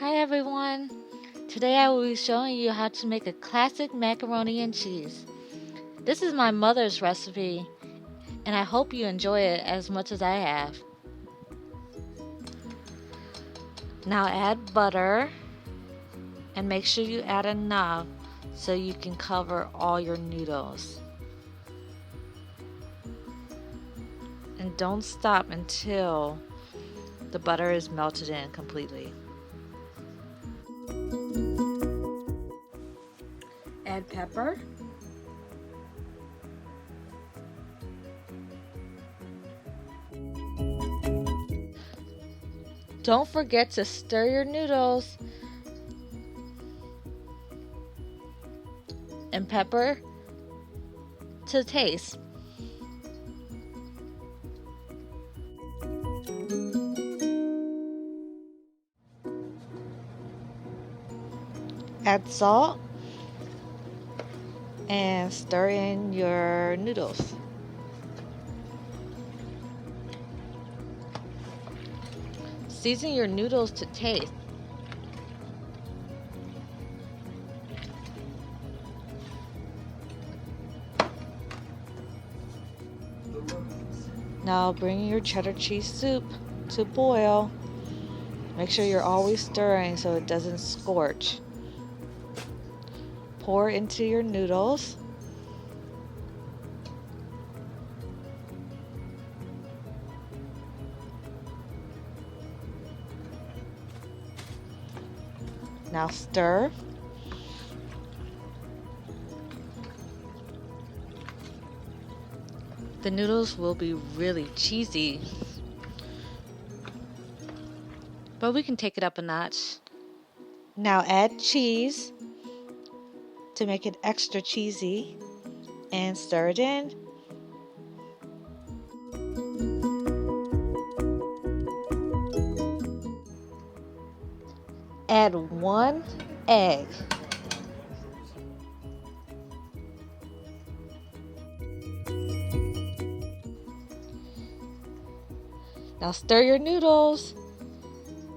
Hi everyone! Today I will be showing you how to make a classic macaroni and cheese. This is my mother's recipe and I hope you enjoy it as much as I have. Now add butter and make sure you add enough so you can cover all your noodles. And don't stop until the butter is melted in completely. Add pepper. Don't forget to stir your noodles. And pepper to taste. Add salt and stir in your noodles. Season your noodles to taste. Now bring your cheddar cheese soup to boil. Make sure you're always stirring so it doesn't scorch. Pour into your noodles. Now stir. The noodles will be really cheesy, but we can take it up a notch. Now add cheese to make it extra cheesy and stir it in. Add 1 egg. Now stir your noodles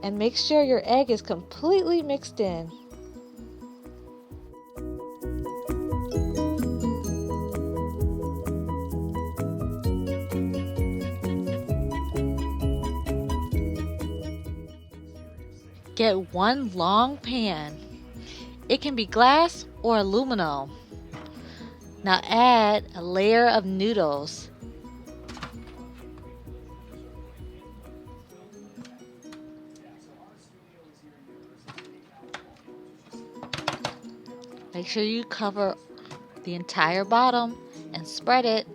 and make sure your egg is completely mixed in. Get 1 long pan. It can be glass or aluminum. Now add a layer of noodles. Make sure you cover the entire bottom and spread it.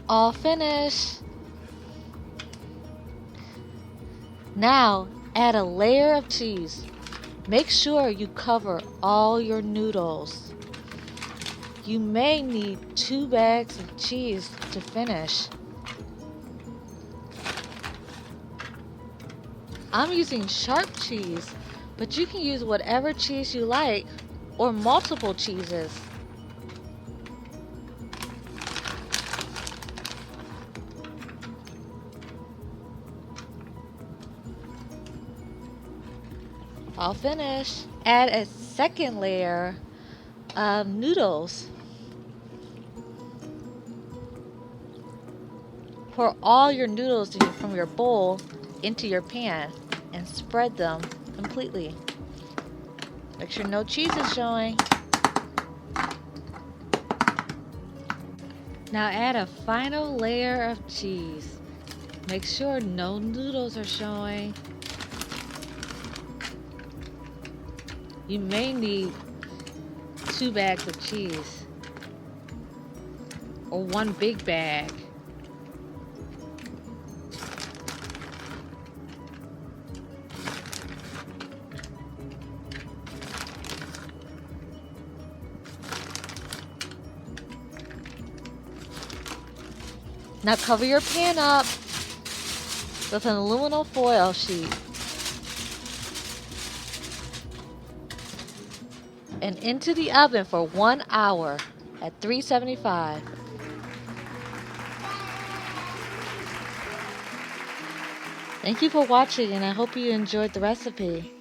All finished. Now add a layer of cheese. Make sure you cover all your noodles. You may need 2 bags of cheese to finish. I'm using sharp cheese, but you can use whatever cheese you like or multiple cheeses. All finished. Add a second layer of noodles. Pour all your noodles from your bowl into your pan and spread them completely. Make sure no cheese is showing. Now add a final layer of cheese. Make sure no noodles are showing. You may need 2 bags of cheese or 1 big bag. Now cover your pan up with an aluminum foil sheet and into the oven for 1 hour at 375. Thank you for watching, and I hope you enjoyed the recipe.